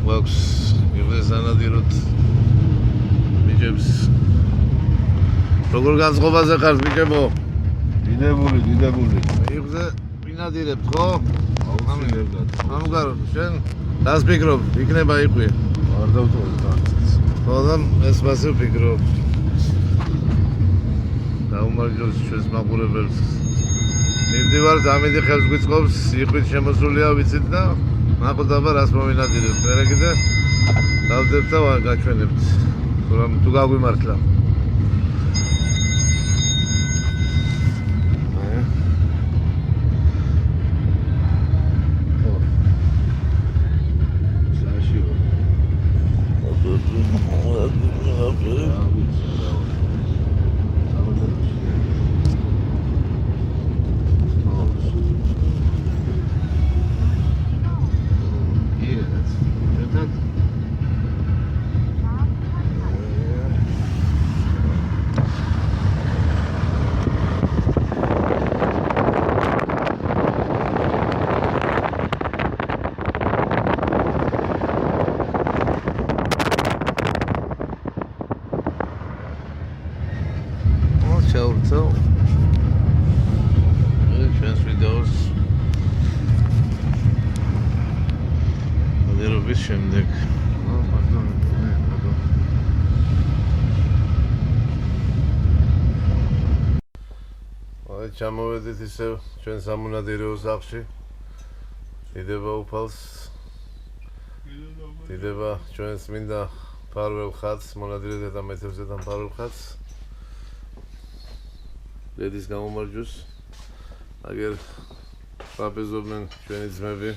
გვაქვს იმას ანადიროთ ბიჭებს. როგორ განწყობაზე ხართ ბიჭებო? დიდებული. მიღზე ვინადირებთ ხო? ამგარო შენ რას ფიქრობ? იქნება იყვი. არ დავთვალე დარწეს. ხო და ეს მასე ვფიქრობ. დაუმარჯოს ჩვენს მაყურებელს. მივდივართ ამედი ხელს გვიწყობს, იყვით შემოსულია ვიცით და ნახოთ აბა რას მოვინადირებთ. მერე კიდე დავდებთ და გაჩვენებთ. თუ გაგვიმართლა. ჩავრცო ჩვენს ვიდეოს მოდერობის შემდეგ ჩამოვედით ისევ ჩვენ სამონადირეო სახლში დიდება უფალს დიდება ჩვენს მინდა ფარველ ხატს მონადირეთა და მეთევზეთა ფარველ ხატს ლედის გამომარჯოს აგერ ტრაპეზობდნენ ჩვენი ძმები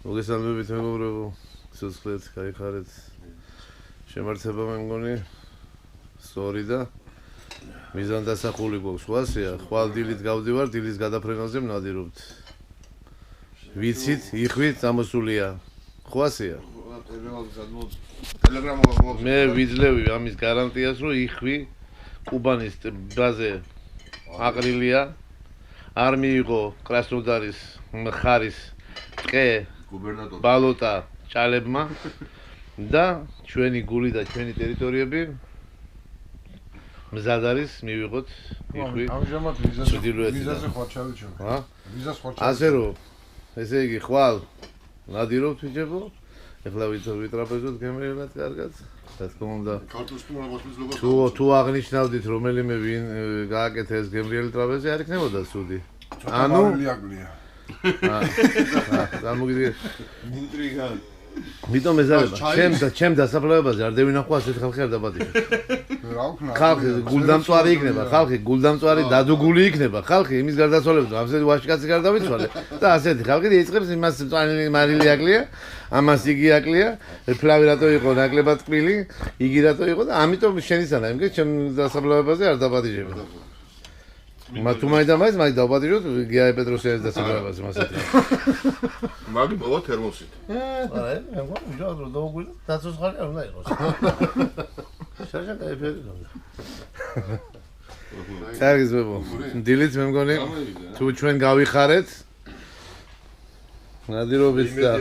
მოგესალმებით მეგობრებო სიცოცხლეთ გაიხარეთ შემართება მე მგონი სწორი და მიზანდასახული გვაქვს ხვალსია ხვალ დილით გავდივარ დილის გადაფრენაზე ვნადირობთ ვიცით იხვით ამოსულია ხვალსია მე ვიძლევი ამის გარანტიას რომ იხვი კუბანის ბაზე აყრილია არ მიიღო კრასნოდარის მხარის ტყე ბალოტა ჭალებმა და ჩვენი გული და ჩვენი ტერიტორიები მზად არის მივიღოთ იხვი ამჟამად ვიზაზე ხარ ჩავიჩო ვიზას ხარ ასე რომ ესე იგი ხვალ ნადირობთ ბიჭებო ეხლა ვიტრაპეზოთ გემრიელად კარგად რა თქმა უნდა თუ აღნიშნავდით რომელიმე ვინ გააკეთა ეს გემრიელი ტრაპეზი არ იქნებოდა ცუდი ანუ გამოგიდგე ინტრიგა მიტომ ეზარება ჩემ დასაფლავებაზე არ დევინახო ასეთ ხალხი არ დაბადია რა ვქნა ხალხი გულდამწვარი იქნება ხალხი გულდამწვარი დადუგული იქნება ხალხი იმის გარდაცვალებაზე ამასეთი ვაჟკაცი გარდავიცვალე და ასეთი ხალხი იწყებს იმას წვანილი მარილი აკლია ამას იგი აკლია ფლავი რატო იყო ნაკლებად ტკბილი იგი რატო იყო და ამიტომ შენიცანა იმგე ჩემ დასაფლავებაზე არ დაბადიჟება თუ მაინც დავბადიჟოთ გია პეტროსიანის დასაფლავებაზე მასეთი მაგი მოვა თერმოსით არა მე მგონი ჯადრო დაუგვიდა დაცოცხალი არ უნდა იყოს შაშა დაიფერი კარგი ზებო დილით მე მგონი თუ ჩვენ გავიხარეთ ნადირობით და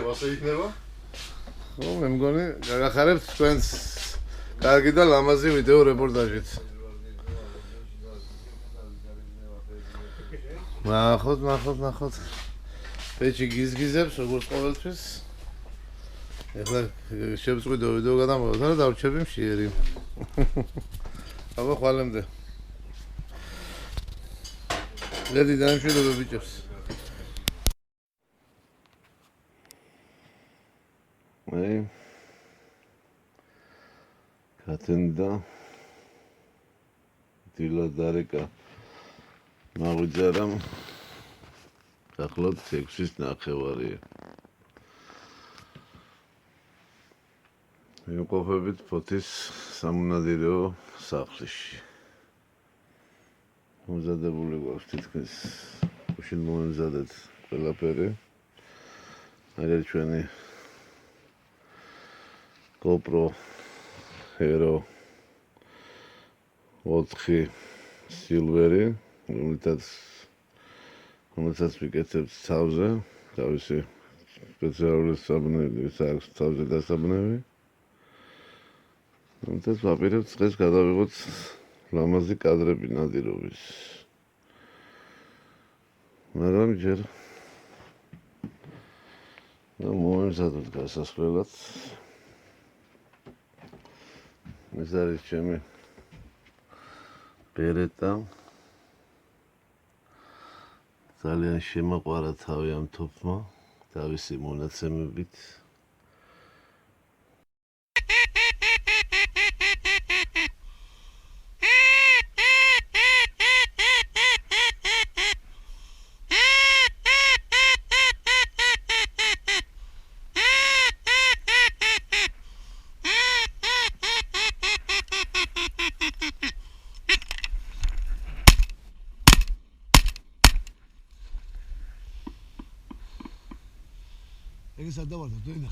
ხო მე მგონი გაგახარებთ ჩვენს კარგი და ლამაზი ვიდეო რეპორტაჟით ნახოთ პეჩი გიზგიზებს როგორც ყოველთვის ეხლა შევწყვიდო ვიდეო გადამოვედა და დავრჩები მშიერი აბა ხვალემდე ლედი დამშვიდობე ბიჭებს მე კატენდა დილა დარეკა მაგვიძარამ ახლად 6-ის ნახევარია ვიმყოფებით ფოთის სამონადირეო სახლში მომზადებული გვაქვს თითქმის უშინ მომზადეთ ყველაფერი არის ჩვენი GoPro Hero 4 Silveri რომელსაც ვიკეთებთ თავზე თავისი სპეციალური საბუნები, აქვს თავზე დასაბუნები. ამიტომ ვაპირებთ დღეს გადავიღოთ ლამაზი კადრები ნადირობის. მაგრამ ჯერ მომემზადოთ გასასვლელად. ეს არის ჩემი ბერეტა. ძალიან შემაყვარა თავი ამ თოფმა, თავისი მონაცემებით. ეს ადავარდა დენა.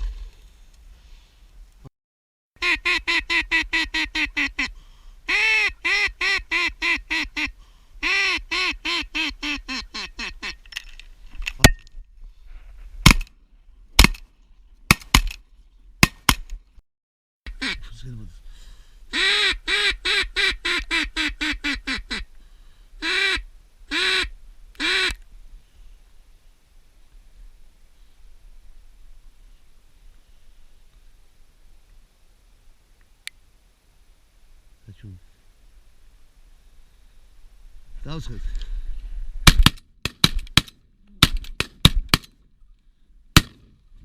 დავსხეთ.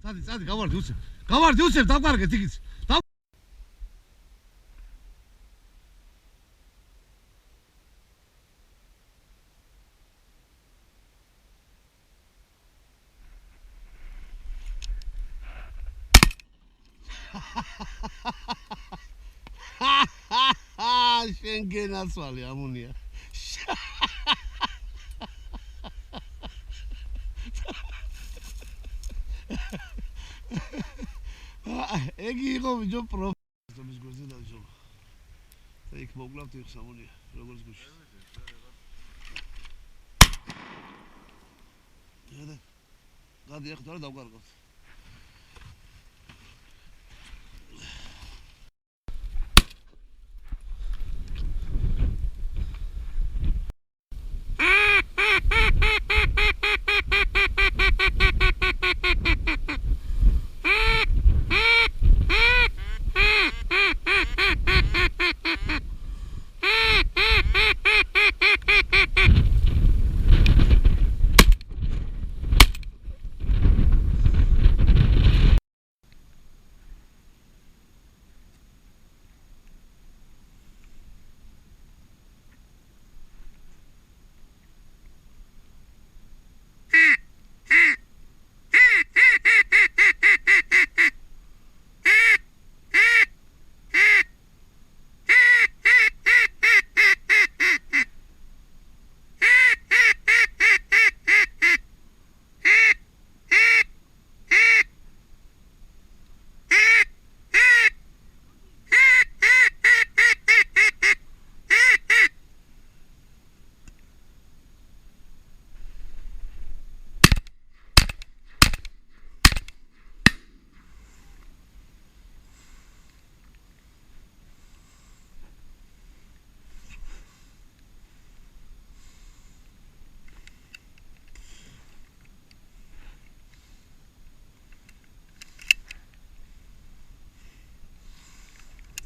წადი, გავარდი უცებ. გავარდი უცებ, დავკარგეთ იქით. შენ გენაცვალე ამუნია. ეგი იყო ბიჭო პროფესორის გვერდზე დაიჯობა. და იქ მოგლავთ იქ სამონია, როგორც გუშინ. გადი ახლა რა დავკარგავთ.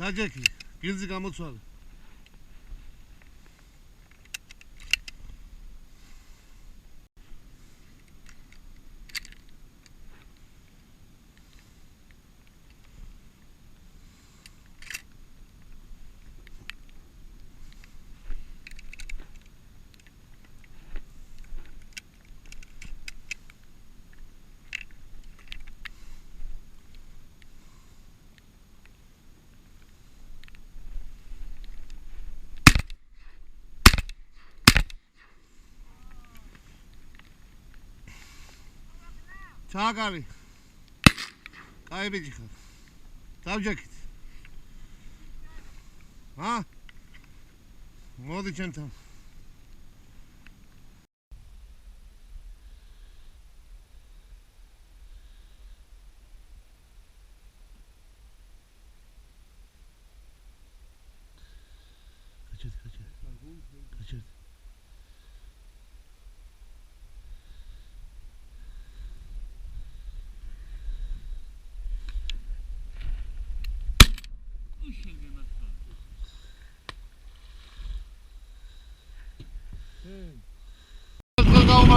დაჯექი, გილზი გამოცვალე. ჩააკალი. კაი ბიჭი ხარ. დავჯექით. მოდი ჩემთან.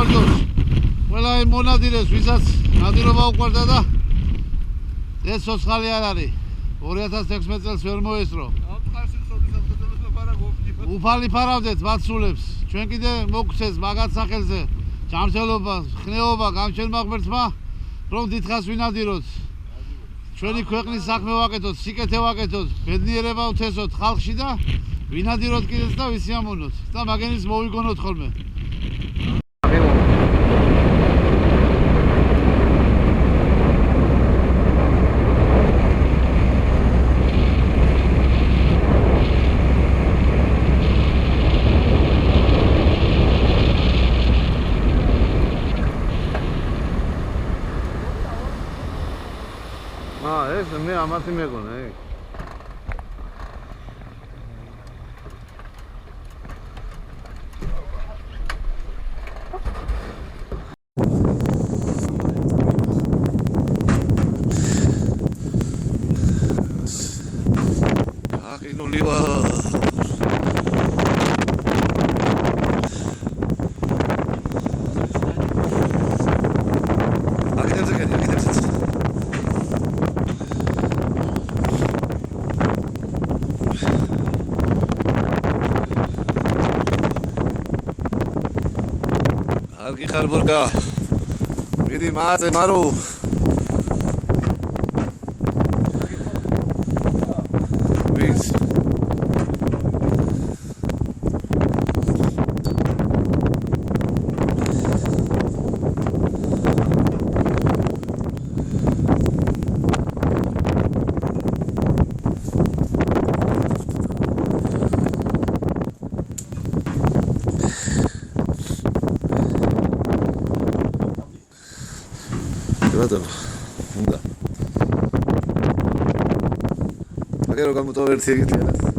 გამარჯობს. ყველა იმ მონადირეს, ვისაც ნადირობა უყვარდა და ეს სოცხალი არ არის. 2016 წელს ვერ მოესწრო. უფალი ფარავდეთ მათ სულებს. ჩვენ კიდე მოგცეს მაგათ სახელზე ჯანმრთელობა, ხნეობა გამჩენმა ღმერთმა, რომ დიდხანს ვინადიროთ. ჩვენი ქვეყნის საქმე ვაკეთოთ, სიკეთე ვაკეთოთ, ბედნიერება ვთესოთ ხალხში და ვინადიროთ კიდეც და ვისიამოვნოთ და მაგენის მოვიგონოთ ხოლმე. ეს მე ამათი მეგონა, აკინულივა Algi Kharburga. Vidi maze maru. Please. უნდა. აგერ რომ გამოტოვერცი ეგეთი არა.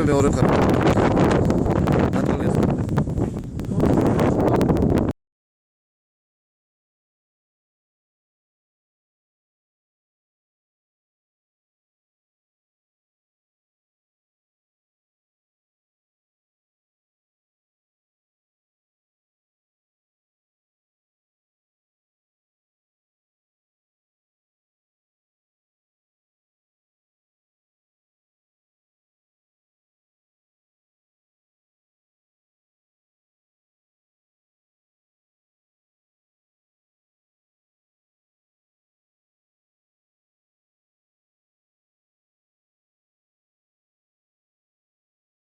მეორე ხარ.